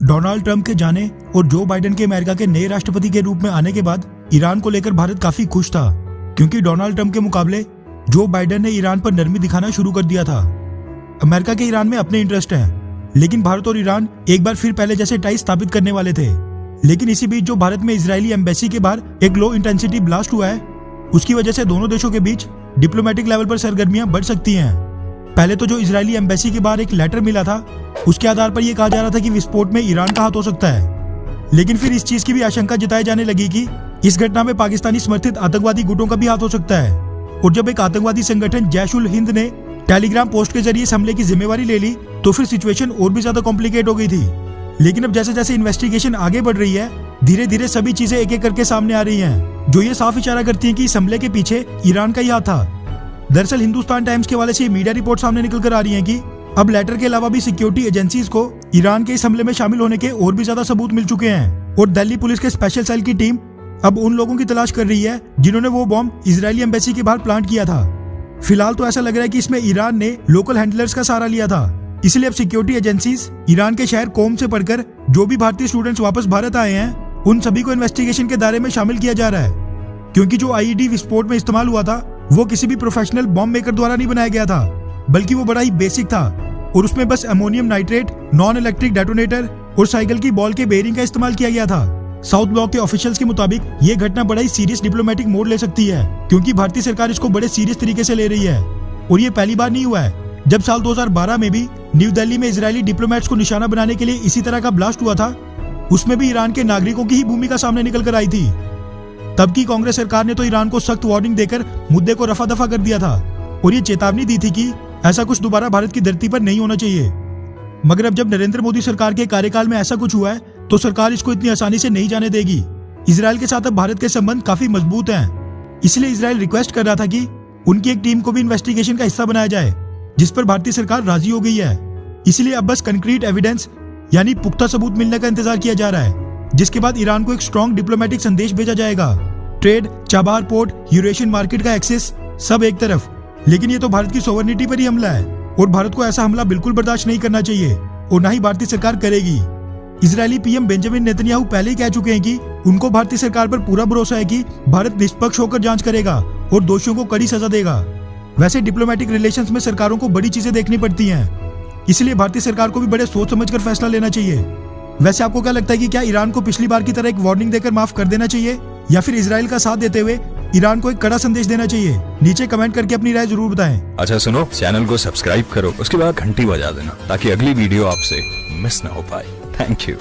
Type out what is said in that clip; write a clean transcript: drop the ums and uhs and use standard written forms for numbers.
Donald Trump के जाने और जो बाइडेन के अमेरिका के नए राष्ट्रपति के रूप में आने के बाद ईरान को लेकर भारत काफी खुश था, क्योंकि डोनाल्ड ट्रंप के मुकाबले जो बाइडेन ने ईरान पर नरमी दिखाना शुरू कर दिया था। अमेरिका के ईरान में अपने इंटरेस्ट हैं, लेकिन भारत और ईरान एक बार फिर पहले जैसे टाई स्थापित करने वाले थे। लेकिन इसी बीच जो भारत में इजरायली एम्बेसी के बाहर एक लो इंटेंसिटी ब्लास्ट हुआ है, उसकी वजह से दोनों देशों के बीच डिप्लोमेटिक लेवल पर सरगर्मियां बढ़ सकती हैं। पहले तो जो इजरायली एम्बेसी के बाहर एक लेटर मिला था, उसके आधार पर यह कहा जा रहा था कि विस्फोट में ईरान का हाथ हो सकता है। लेकिन फिर इस चीज की भी आशंका जताई जाने लगी कि इस घटना में पाकिस्तानी समर्थित आतंकवादी गुटों का भी हाथ हो सकता है। और जब एक आतंकवादी संगठन जैश उल हिंद ने टेलीग्राम पोस्ट के जरिए इस हमले की जिम्मेवारी ले ली, तो फिर सिचुएशन और भी ज्यादा कॉम्प्लिकेट हो गई थी। लेकिन अब जैसे जैसे इन्वेस्टिगेशन आगे बढ़ रही है, धीरे धीरे सभी चीजें एक एक करके सामने आ रही हैं, जो ये साफ इशारा करती हैं कि इस हमले के पीछे ईरान का ही हाथ था। दरअसल हिंदुस्तान टाइम्स के हवाले से मीडिया रिपोर्ट सामने निकल कर आ रही है कि अब लेटर के अलावा भी सिक्योरिटी एजेंसीज को ईरान के इस हमले में शामिल होने के और भी ज्यादा सबूत मिल चुके हैं। और दिल्ली पुलिस के स्पेशल सेल की टीम अब उन लोगों की तलाश कर रही है जिन्होंने वो बॉम्ब इजरायली एम्बेसी के बाहर प्लांट किया था। फिलहाल तो ऐसा लग रहा है कि इसमें ईरान ने लोकल हैंडलर्स का सहारा लिया था। इसलिए अब सिक्योरिटी एजेंसीज ईरान के शहर कोम से पढ़कर जो भी भारतीय स्टूडेंट्स वापस भारत आए हैं, उन सभी को इन्वेस्टिगेशन के दायरे में शामिल किया जा रहा है। क्योंकि जो आईईडी विस्फोट में इस्तेमाल हुआ था, वो किसी भी प्रोफेशनल बॉम्ब मेकर द्वारा नहीं बनाया गया था, बल्कि वो बड़ा ही बेसिक था और उसमें बस ammonium nitrate, non electric detonator और साइकिल की बॉल के बेयरिंग का इस्तेमाल किया गया था। साउथ ब्लॉक के ऑफिशियल्स के मुताबिक ये घटना बड़ा ही सीरियस डिप्लोमेटिक मोड ले सकती है, क्योंकि भारतीय सरकार इसको बड़े सीरियस तरीके से ले रही है। और ये पहली बार नहीं हुआ है। जब साल 2012 में भी न्यू दिल्ली में इजरायली डिप्लोमेट्स को निशाना बनाने के लिए इसी तरह का ब्लास्ट हुआ था, उसमें भी ईरान के नागरिकों की ही भूमिका सामने निकल कर आई थी। तब की कांग्रेस सरकार ने तो ईरान को सख्त वार्निंग देकर मुद्दे को रफा दफा कर दिया था और ये चेतावनी दी थी कि ऐसा कुछ दोबारा भारत की धरती पर नहीं होना चाहिए। मगर अब जब नरेंद्र मोदी सरकार के कार्यकाल में ऐसा कुछ हुआ है, तो सरकार इसको इतनी आसानी से नहीं जाने देगी। इजरायल के साथ अब भारत के संबंध काफी मजबूत हैं। इसलिए इजरायल रिक्वेस्ट कर रहा था कि उनकी एक टीम को भी इन्वेस्टिगेशन का हिस्सा बनाया जाए, जिस पर भारतीय सरकार राजी हो गई है। इसलिए अब बस कंक्रीट एविडेंस यानी पुख्ता सबूत मिलने का इंतजार किया जा रहा है, जिसके बाद ईरान को एक स्ट्रॉन्ग डिप्लोमेटिक संदेश भेजा जाएगा। Trade, Chabahar port, Eurasian market का एक्सेस, सब एक तरफ। लेकिन ये तो भारत की सोवरेनिटी पर ही हमला है और भारत को ऐसा हमला बिल्कुल बर्दाश्त नहीं करना चाहिए और ना ही भारतीय सरकार करेगी। इजरायली पीएम बेंजामिन नेतन्याहू पहले ही कह चुके हैं कि उनको भारतीय सरकार पर पूरा भरोसा है कि भारत निष्पक्ष होकर जांच करेगा और दोषियों को कड़ी सजा देगा। वैसे डिप्लोमेटिक रिलेशंस में सरकारों को बड़ी चीजें देखनी पड़ती हैं, इसलिए भारतीय सरकार को भी बड़े सोच समझकर फैसला लेना चाहिए। वैसे आपको क्या लगता है कि क्या ईरान को पिछली बार की तरह एक वार्निंग देकर माफ कर देना चाहिए, या फिर इजराइल का साथ देते हुए ईरान को एक कड़ा संदेश देना चाहिए? नीचे कमेंट करके अपनी राय जरूर बताएं। अच्छा सुनो, चैनल को सब्सक्राइब करो, उसके बाद घंटी बजा देना ताकि अगली वीडियो आपसे मिस ना हो पाए। Thank you.